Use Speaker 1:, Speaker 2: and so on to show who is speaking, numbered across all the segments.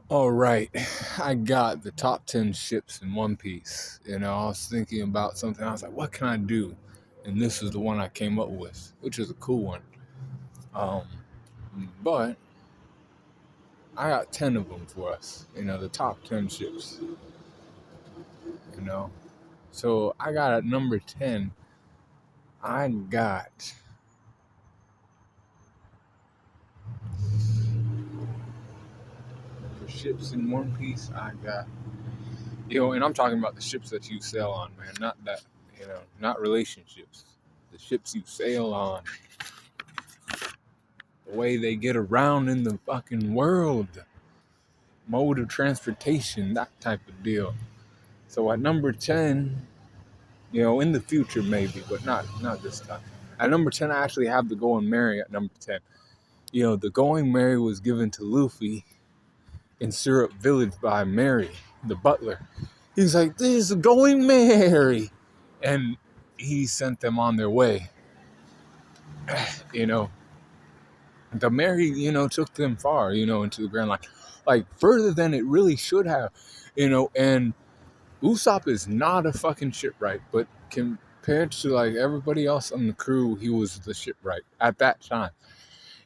Speaker 1: All right, I got the top 10 ships in One Piece. I was thinking about something. I was like, what can I do? And this is the one I came up with, which is a cool one. Um, but I got 10 of them for us. The top 10 ships. You know, so I got at number 10. I got for ships in One Piece. I got and I'm talking about the ships that you sail on, man. Not that not relationships. The ships you sail on. The way they get around in the fucking world, mode of transportation, that type of deal. So at number 10, in the future maybe, but not this time. At number 10, I actually have the Going Merry at number 10. The Going Merry was given to Luffy in Syrup Village by Merry, the butler. He's like, this is Going Merry. And he sent them on their way. you know, the Merry, took them far, into the Grand Line. Like, further than it really should have, and Usopp is not a fucking shipwright, but compared to, like, everybody else on the crew, he was the shipwright at that time,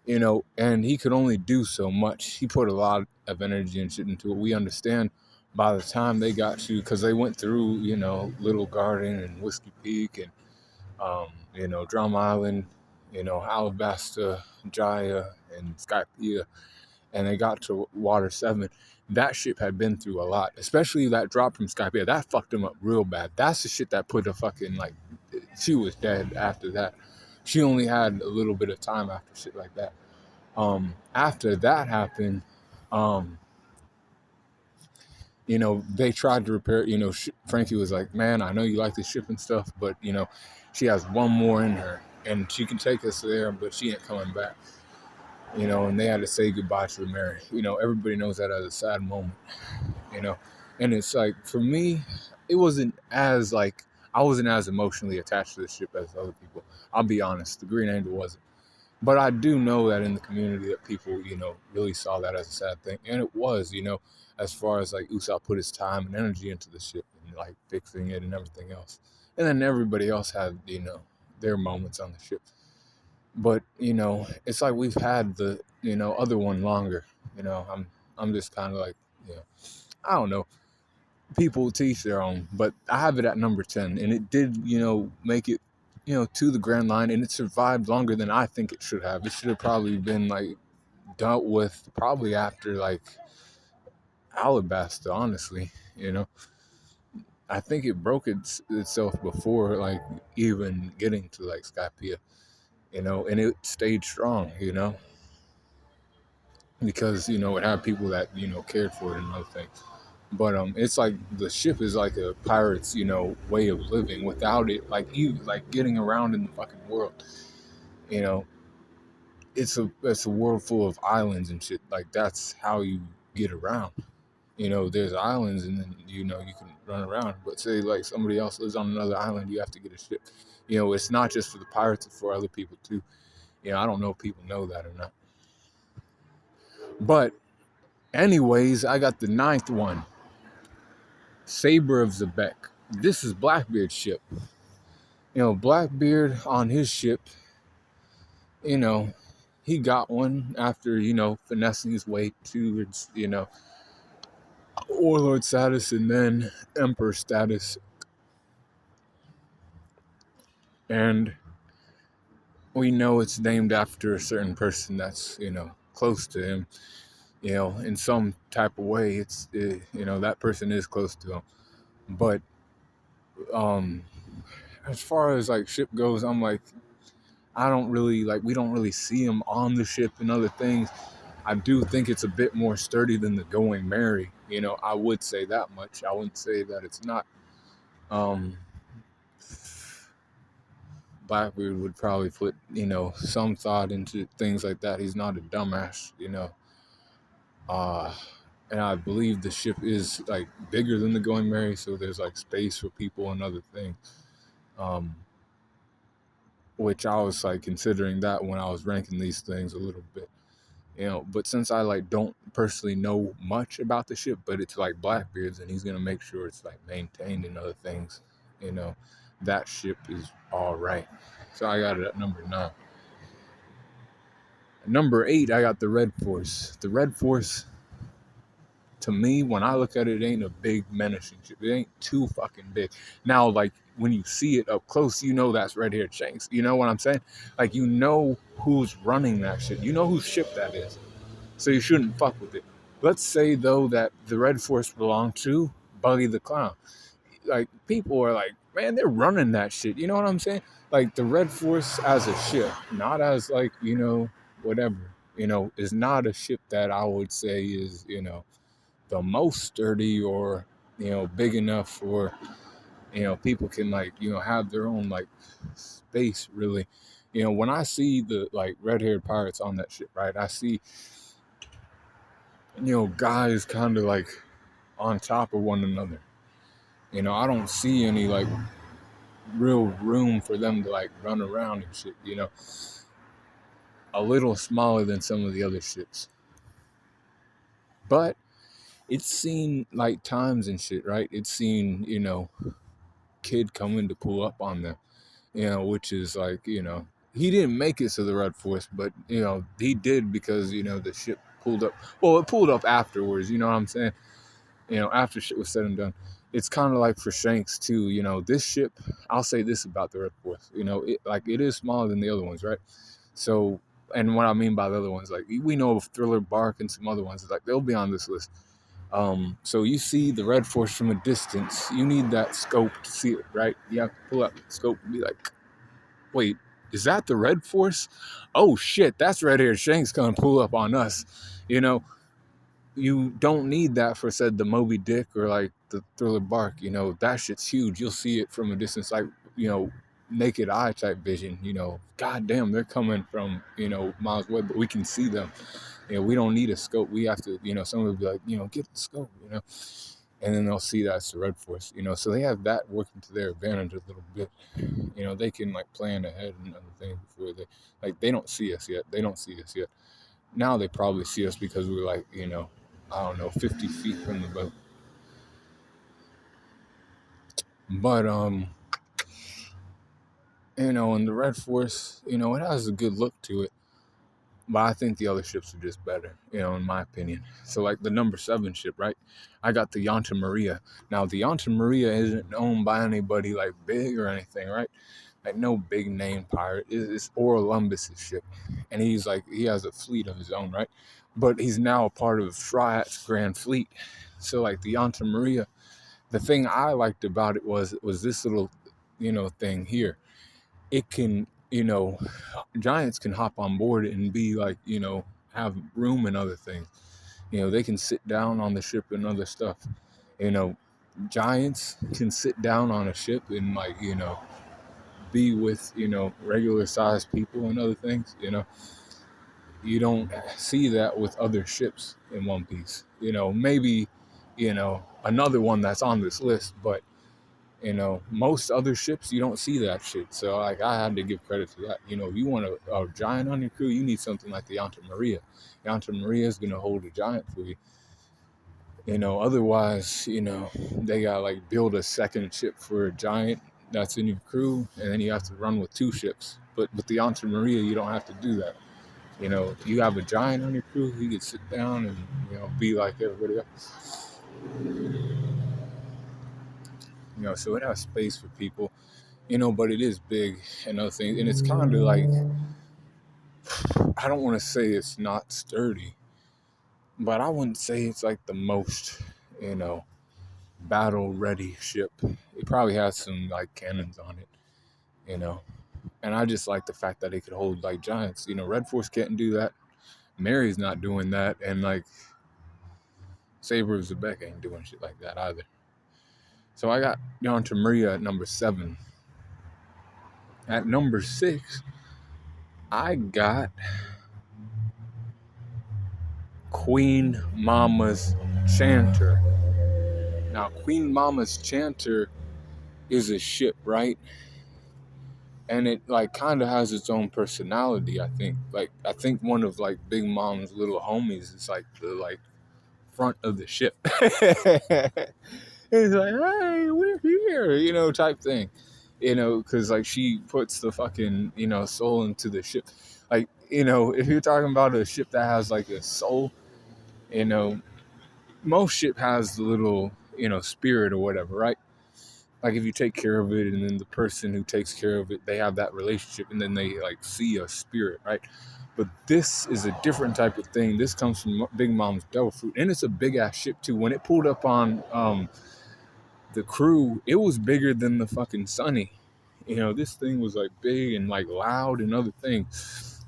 Speaker 1: and he could only do so much. He put a lot of energy and shit into it. We understand by the time they got to, because they went through, Little Garden and Whiskey Peak and, Drum Island, Alabasta, Jaya, and Skypiea, and they got to Water 7. That ship had been through a lot, especially that drop from Skypiea. That fucked him up real bad. That's the shit that put a fucking, like, she was dead after that. She only had a little bit of time after shit like that. After that happened, they tried to repair it. Frankie was like, man, I know you like this ship and stuff, but, she has one more in her, and she can take us there, but she ain't coming back. And they had to say goodbye to the Mary. Everybody knows that as a sad moment, and it's like, for me, it wasn't as, like, I wasn't as emotionally attached to the ship as other people. I'll be honest, the Green Angel wasn't. But I do know that in the community that people, really saw that as a sad thing. And it was, as far as, like, Usopp put his time and energy into the ship and, like, fixing it and everything else. And then everybody else had, their moments on the ship. But, it's like we've had the, other one longer. I'm just kind of like, I don't know. People teach their own. But I have it at number 10. And it did, make it, to the Grand Line. And it survived longer than I think it should have. It should have probably been, like, dealt with probably after, like, Alabasta, honestly. I think it broke itself before, like, even getting to, like, Skypiea. And it stayed strong, because, it had people that, cared for it and other things. But it's like the ship is like a pirate's, way of living. Without it, like, getting around in the fucking world, you know, it's a world full of islands and shit. Like, that's how you get around. There's islands, and then you can run around. But say, like, somebody else lives on another island, you have to get a ship. It's not just for the pirates; it's for other people too. I don't know if people know that or not. But anyways, I got the ninth one, Saber of Xebec. This is Blackbeard's ship. Blackbeard on his ship, he got one after, finessing his way towards, warlord status and then emperor status. And we know it's named after a certain person that's, close to him, in some type of way. That person is close to him. But as far as, like, ship goes, I'm like, I don't really, like, we don't really see him on the ship and other things. I do think it's a bit more sturdy than the Going Merry. I would say that much. I wouldn't say that it's not. Blackbeard would probably put, some thought into things like that. He's not a dumbass, and I believe the ship is, like, bigger than the Going Merry, so there's, like, space for people and other things. Which I was, like, considering that when I was ranking these things a little bit. But since I like don't personally know much about the ship, but it's like Blackbeard's, and he's gonna make sure it's like maintained and other things, you know, that ship is all right. So I got it at number 9. At number 8, I got the Red Force. The Red Force, to me, when I look at it, it ain't a big menacing ship. It ain't too fucking big. Now, like when you see it up close, you know that's red-haired Shanks. You know what I'm saying? Like you know who's running that shit. You know whose ship that is. So you shouldn't fuck with it. Let's say though that the Red Force belonged to Buggy the Clown. Like people are like, man, they're running that shit. You know what I'm saying? Like the Red Force as a ship, not as like whatever. Is not a ship that I would say is the most sturdy or big enough for people can like have their own like space really. When I see the like red-haired pirates on that ship, right, I see guys kind of like on top of one another. I don't see any like real room for them to like run around and shit, a little smaller than some of the other ships. But it's seen like times and shit, right? It's seen, kid coming to pull up on them, which is like, he didn't make it to the Red Force, but, he did because, the ship pulled up. Well, it pulled up afterwards, you know what I'm saying? After shit was said and done. It's kind of like for Shanks too, this ship, I'll say this about the Red Force, it is smaller than the other ones, right? So, and what I mean by the other ones, like we know of Thriller Bark and some other ones, like they'll be on this list. So you see the Red Force from a distance, you need that scope to see it, right? You have to pull out the scope and be like, wait, is that the Red Force? Oh shit, that's Red-haired Shanks gonna pull up on us, You don't need that for said the Moby Dick or like the Thriller Bark. That shit's huge. You'll see it from a distance, like naked eye type vision. God damn, they're coming from miles away, but we can see them. We don't need a scope. We have to. Someone will be like, get the scope. And then they'll see that's the Red Force. So they have that working to their advantage a little bit. They can like plan ahead and other things before they don't see us yet. They don't see us yet. Now they probably see us because we're like, I don't know, 50 feet from the boat. But, and the Red Force, it has a good look to it. But I think the other ships are just better, in my opinion. So, like the number 7 ship, right? I got the Yonta Maria. Now, the Yonta Maria isn't owned by anybody like big or anything, right? Like no big name pirate. It's Orolumbus' ship. And he has a fleet of his own, right? But he's now a part of Friat's Grand Fleet. So like the Yonta Maria, the thing I liked about it was this little, thing here. It can, giants can hop on board and be like, have room and other things. They can sit down on the ship and other stuff. Giants can sit down on a ship and like, be with, regular sized people and other things, You don't see that with other ships in One Piece. Maybe, another one that's on this list, but, most other ships, you don't see that shit. So, like, I had to give credit to that. You want a giant on your crew, you need something like the Yonta Maria. Yonta Maria is going to hold a giant for you. Otherwise, they got like build a second ship for a giant that's in your crew, and then you have to run with 2 ships. But with the Yonta Maria, you don't have to do that. You have a giant on your crew, he can sit down and, be like everybody else. So it has space for people, but it is big and other things. And it's kind of like, I don't want to say it's not sturdy, but I wouldn't say it's like the most, battle ready ship. It probably has some like cannons on it, and I just like the fact that it could hold like giants. Red Force can't do that, Mary's not doing that, and like Saber of Xebec ain't doing shit like that either. So I got Yonta Maria at number 7. At number 6, I got Queen Mama's Chanter. Now, Queen Mama's Chanter is a ship, right? and it like kind of has its own personality. I think one of like Big Mom's little homies is like the like front of the ship. It's like, hey, we're here, type thing, because like she puts the fucking soul into the ship. Like, if you're talking about a ship that has like a soul, you know most ship has the little spirit or whatever, right? Like if you take care of it, and then the person who takes care of it, they have that relationship, and then they like see a spirit, right? But this is a different type of thing. This comes from Big Mom's devil fruit, and it's a big ass ship too. When it pulled up on the crew, it was bigger than the fucking Sunny. This thing was like big and like loud and other things.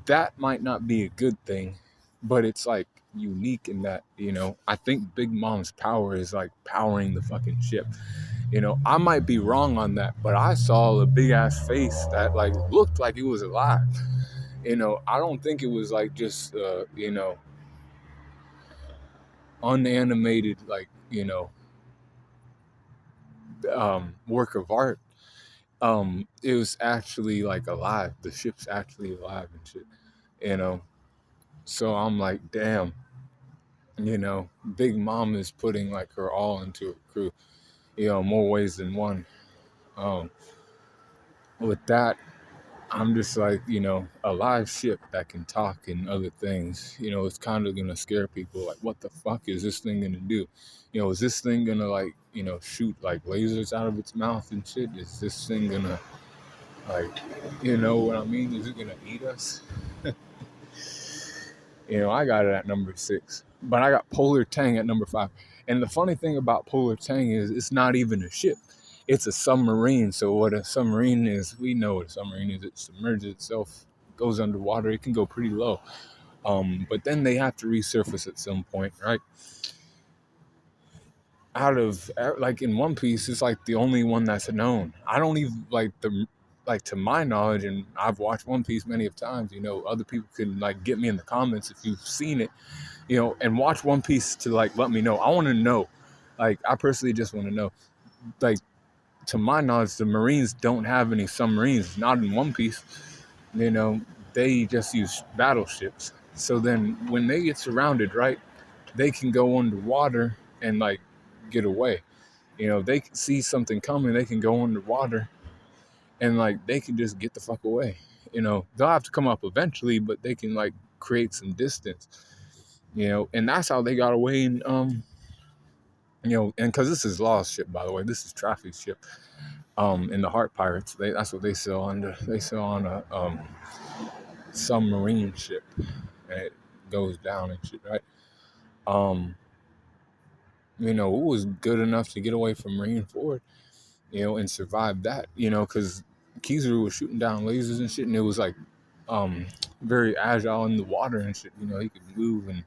Speaker 1: That might not be a good thing, but it's like unique in that, I think Big Mom's power is like powering the fucking ship. I might be wrong on that, but I saw a big ass face that like looked like it was alive. I don't think it was like just, unanimated, like, work of art. It was actually like alive. The ship's actually alive and shit, you know. So I'm like, damn, Big Mom is putting like her all into her crew, more ways than one. Um, with that, I'm just like, a live ship that can talk and other things, it's kind of gonna scare people. Like, what the fuck is this thing gonna do? Is this thing gonna like, shoot like lasers out of its mouth and shit? Is this thing gonna like, you know what I mean? Is it gonna eat us? I got it at number 6, but I got Polar Tang at number 5. And the funny thing about Polar Tang is it's not even a ship. It's a submarine. So what a submarine is, we know what a submarine is. It submerges itself, goes underwater. It can go pretty low. But then they have to resurface at some point, right? Out of like in One Piece, it's like the only one that's known. I don't even like to my knowledge, and I've watched One Piece many of times. Other people can like get me in the comments if you've seen it, and watch One Piece to like let me know. I want to know, like I personally just want to know, like to my knowledge, the Marines don't have any submarines, not in One Piece. They just use battleships. So then when they get surrounded, right, they can go underwater and like get away. They can see something coming, they can go underwater and like they can just get the fuck away. They'll have to come up eventually, but they can like create some distance. And that's how they got away. And and because this is Law's ship, by the way, this is Traffy's ship. And the Heart Pirates, that's what they sail under. They sail on a submarine ship, and it goes down and shit, right? It was good enough to get away from Marine Ford, and survive that, because Kizaru was shooting down lasers and shit, and it was like very agile in the water and shit. He could move, and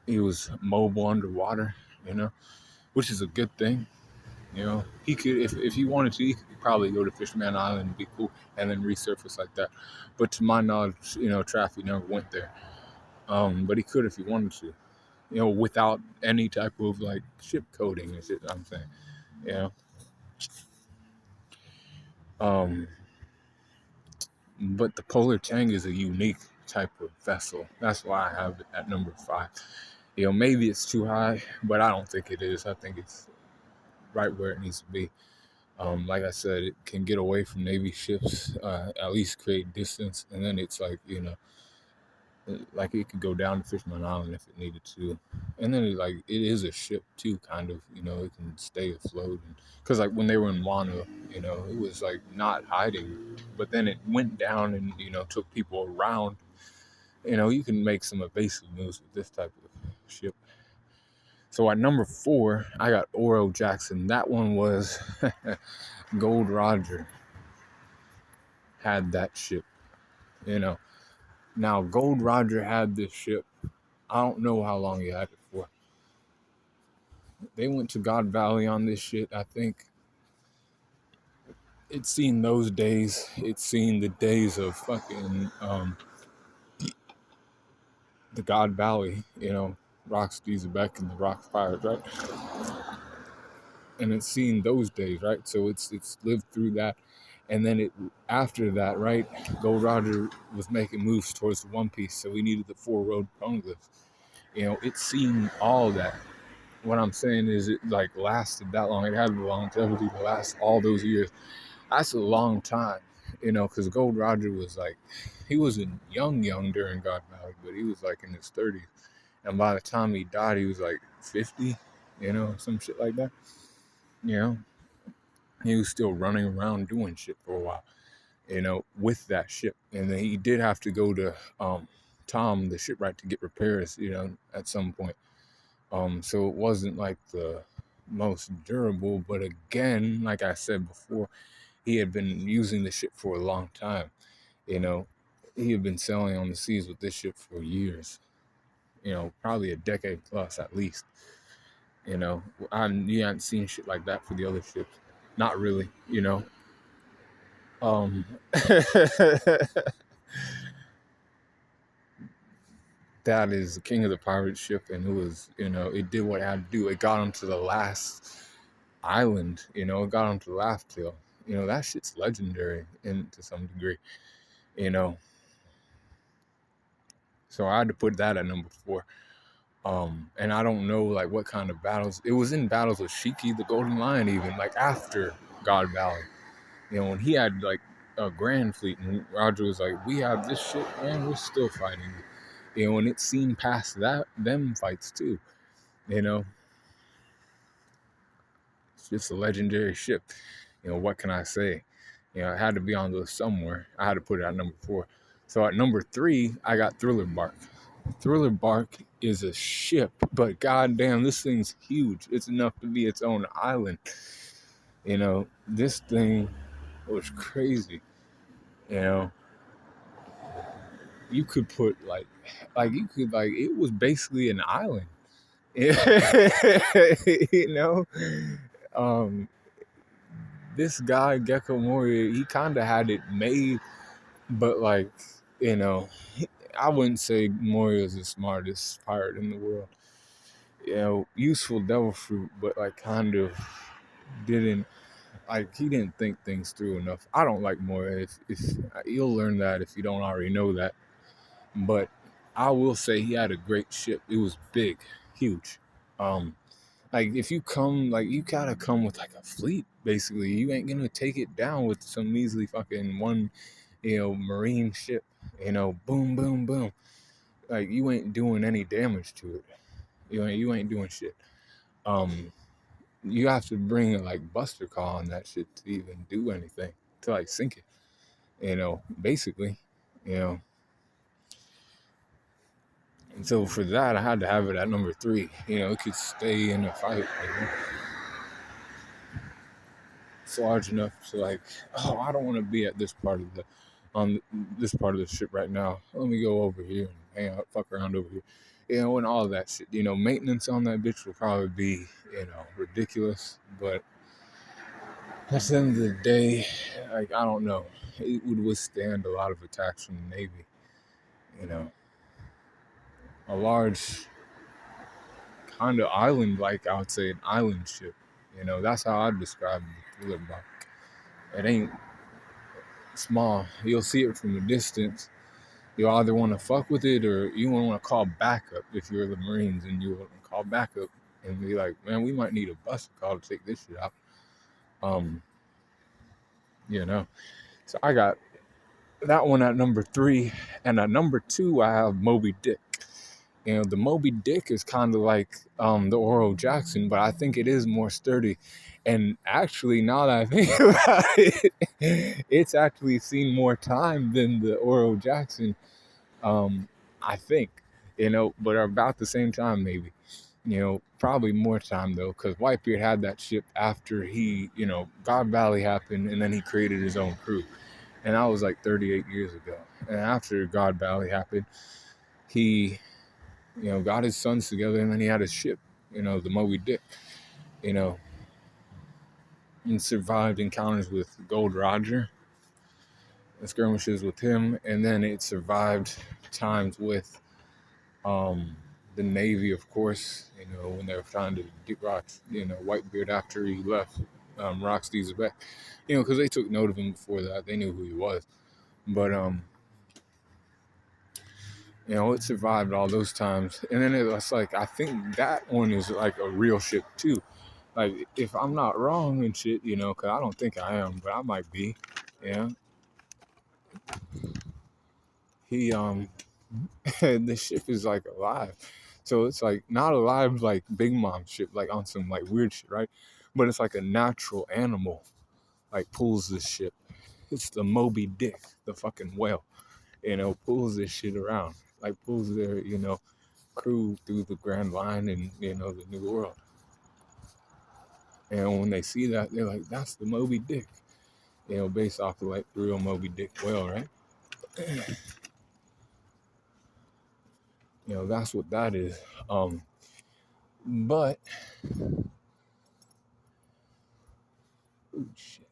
Speaker 1: he was mobile underwater, which is a good thing. He could, if he wanted to, he could probably go to Fishman Island and be cool, and then resurface like that. But to my knowledge, Traffy never went there. But he could if he wanted to, without any type of like ship coding and shit. I'm saying, you know. But the Polar Tang is a unique type of vessel. That's why I have it at number 5. Maybe it's too high, but I don't think it is. I think it's right where it needs to be. Like I said, it can get away from Navy ships, at least create distance, and then it's like, like it could go down to Fishman Island if it needed to. And then it is a ship too, kind of, it can stay afloat. Because like when they were in Wano, it was like not hiding, but then it went down and, took people around. You can make some evasive moves with this type of ship. So at number 4, I got Oro Jackson. That one was Gold Roger had that ship, Now, Gold Roger had this ship. I don't know how long he had it for. They went to God Valley on this shit, I think. It's seen those days. It's seen the days of fucking the God Valley, Rocks Xebec and the Rock Pirates, right? And it's seen those days, right? So it's lived through that. And then after that, right, Gold Roger was making moves towards the One Piece, so we needed the 4 road poneglyphs. It's seen all that. What I'm saying is it like lasted that long. It had the longevity to last all those years. That's a long time, because Gold Roger was like, he wasn't young during God Valley, but he was like in his 30s. And by the time he died, he was like 50, some shit like that. He was still running around doing shit for a while, with that ship. And then he did have to go to Tom, the shipwright, to get repairs, at some point. So it wasn't like the most durable, but again, like I said before, he had been using the ship for a long time. He had been sailing on the seas with this ship for years, probably a decade plus at least. You hadn't seen shit like that for the other ships. Not really. That is the king of the pirate ship, and it was, it did what it had to do. It got him to the last island, it got him to the last tail. That shit's legendary to some degree, you know. So I had to put that at number 4. And I don't know like what kind of battles. It was in battles with Shiki, the Golden Lion, even like after God Valley. When he had like a grand fleet, and Roger was like, "We have this shit, man. We're still fighting." And it's seen past them fights too. It's just a legendary ship. What can I say? It had to be on the list somewhere. I had to put it at number 4. So at number 3, I got Thriller Bark. Thriller Bark is a ship, but goddamn, this thing's huge. It's enough to be its own island. This thing was crazy. You could put it was basically an island. Um, this guy Gecko Moria, he kind of had it made, but I wouldn't say Moria's the smartest pirate in the world. Useful devil fruit, but kind of didn't, he didn't think things through enough. I don't like Moria. If you'll learn that if you don't already know that. But I will say he had a great ship. It was big, huge. If you come, you gotta come with a fleet. Basically, you ain't gonna take it down with some measly fucking one, marine ship. Boom, boom, boom. You ain't doing any damage to it. You ain't doing shit. You have to bring a buster call on that shit to even do anything, to sink it. Basically, And so for that, I had to have it at number 3. It could stay in a fight. It's large enough to I don't want to be at this part of the ship right now. Let me go over here and hang out, fuck around over here. And all of that shit. Maintenance on that bitch will probably be, ridiculous. But at the end of the day, I don't know. It would withstand a lot of attacks from the Navy. A large kind of island, I would say an island ship. That's how I'd describe the Thriller Bark. It ain't small. You'll see it from a distance. You'll either want to fuck with it or you want to call backup if you're the Marines, and you want to call backup and be like, man, we might need a buster call to take this shit out. So I got that one at number 3, and at number 2 I have Moby Dick. The Moby Dick is kind of like the Oro Jackson, but I think it is more sturdy. And actually, now that I think about it, it's actually seen more time than the Oro Jackson. I think, but about the same time, maybe. Probably more time though, because Whitebeard had that ship after he, God Valley happened, and then he created his own crew. And that was 38 years ago. And after God Valley happened, he got his sons together, and then he had his ship, the Moby Dick, and survived encounters with Gold Roger, and skirmishes with him, and then it survived times with the Navy, of course, when they were trying to get Whitebeard after he left, Roxy Xebec, because they took note of him before that. They knew who he was. But it survived all those times. And then it was like, I think that one is like a real ship too. Like, if I'm not wrong and shit, because I don't think I am, but I might be. Yeah. He the ship is like alive. So it's like not alive like Big Mom's ship, like on some like weird shit, right? But it's like a natural animal like pulls this ship. It's the Moby Dick, the fucking whale, pulls this shit around. Like pulls their, crew through the Grand Line and, the New World. And when they see that, they're like, that's the Moby Dick. Based off of like the real Moby Dick whale, right? That's what that is. But oh shit.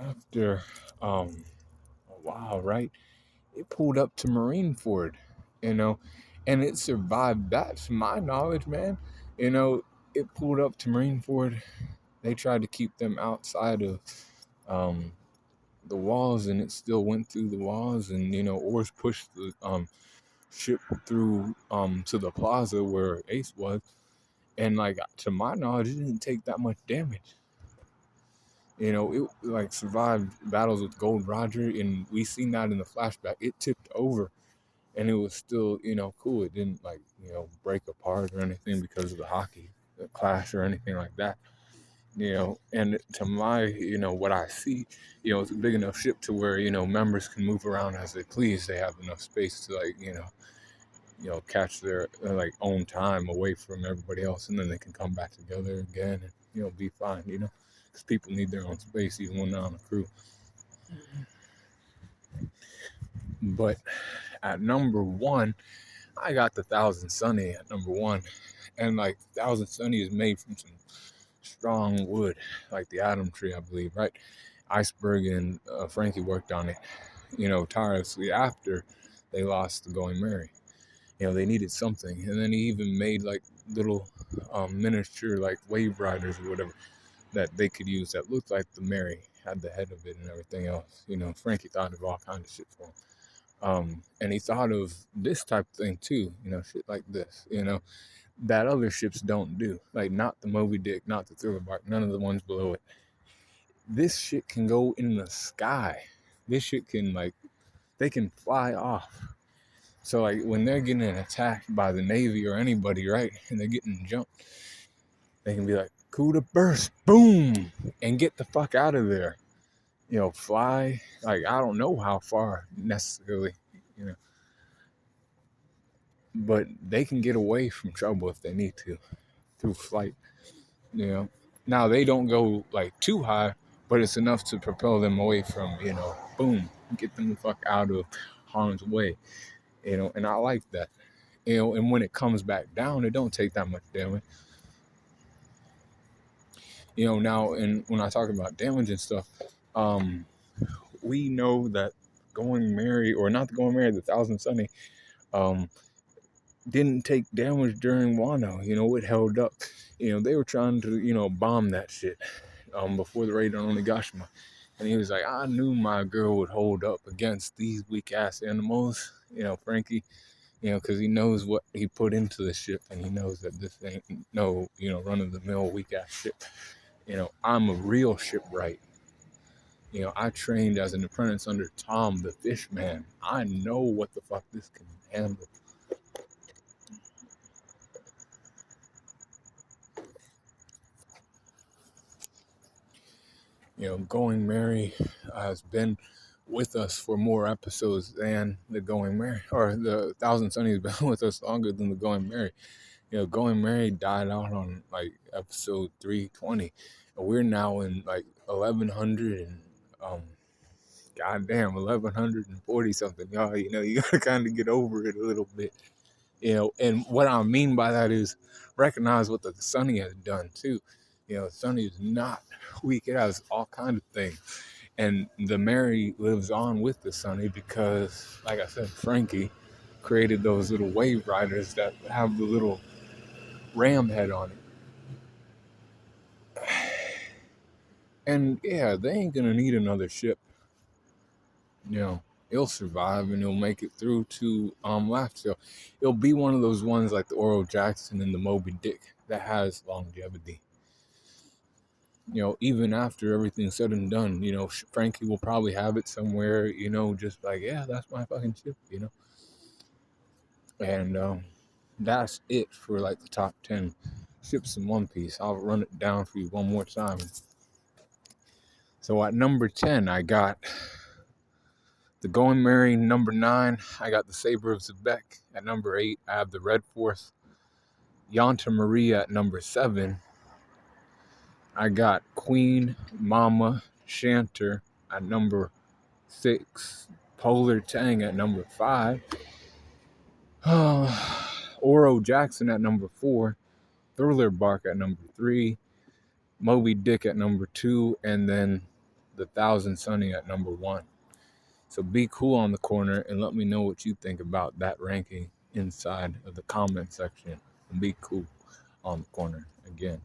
Speaker 1: After a while, right? It pulled up to Marineford, and it survived. That's my knowledge, man. It pulled up to Marineford. They tried to keep them outside of the walls, and it still went through the walls, and oars pushed the ship through to the plaza where Ace was, and like to my knowledge, it didn't take that much damage. It like survived battles with Gold Roger, and we seen that in the flashback. It tipped over, and it was still, cool. It didn't like, break apart or anything because of the hockey clash or anything like that. And to my, what I see, it's a big enough ship to where, members can move around as they please. They have enough space to like, catch their like own time away from everybody else, and then they can come back together again and, be fine, because people need their own space even when they're on a crew. But at number one, I got the Thousand Sunny at number one. And like Thousand Sunny is made from some strong wood, like the Adam tree, I believe, right? Iceberg and Frankie worked on it, tirelessly after they lost the Going Merry. They needed something. And then he even made like little miniature like wave riders or whatever that they could use that looked like the Mary, had the head of it and everything else. Frankie thought of all kinds of shit for him. And he thought of this type of thing too, shit like this, that other ships don't do. Like not the Moby Dick, not the Thriller Bark, none of the ones below it. This shit can go in the sky. This shit can they can fly off. So like when they're getting attacked by the Navy or anybody, right, and they're getting jumped, they can be like, coup de burst, boom, and get the fuck out of there. Fly. Like I don't know how far necessarily, but they can get away from trouble if they need to through flight. Now they don't go like too high, but it's enough to propel them away from, boom, get them the fuck out of harm's way, and I like that, and when it comes back down, it don't take that much damage, now, and when I talk about damage and stuff, we know that Going Merry, or not the Going Merry, the Thousand Sunny, didn't take damage during Wano. It held up. They were trying to, bomb that shit before the raid on Onigashima. And he was like, I knew my girl would hold up against these weak ass animals, Frankie, because he knows what he put into the ship, and he knows that this ain't no, run of the mill weak ass ship. I'm a real shipwright. I trained as an apprentice under Tom the Fish Man. I know what the fuck this can handle. Going Merry has been with us for more episodes than the Going Merry, or the Thousand Sunny has been with us longer than the Going Merry. Going Merry died out on like episode 320, and we're now in like 1100 and goddamn 1140 something, y'all. You gotta kind of get over it a little bit. And what I mean by that is recognize what the Sunny has done too. Sunny is not weak. It has all kinds of things. And the Mary lives on with the Sunny because, like I said, Frankie created those little wave riders that have the little ram head on it. And yeah, they ain't gonna need another ship. You know, it'll survive and it'll make it through to last. So it'll be one of those ones like the Oro Jackson and the Moby Dick that has longevity. You know, even after everything's said and done, you know, Frankie will probably have it somewhere, you know, just like, yeah, that's my fucking ship, you know. And that's it for like the top 10 ships in One Piece. I'll run it down for you one more time. So at number 10, I got the Going Merry. Number 9, I got the Saber of Xebec. At number 8, I have the Red Force. Yonta Maria at number 7. I got Queen Mama Chanter at number 6. Polar Tang at number 5. Oro Jackson at number 4. Thriller Bark at number 3. Moby Dick at number 2. And then the Thousand Sunny at number 1. So be cool on the corner and let me know what you think about that ranking inside of the comment section. And be cool on the corner again.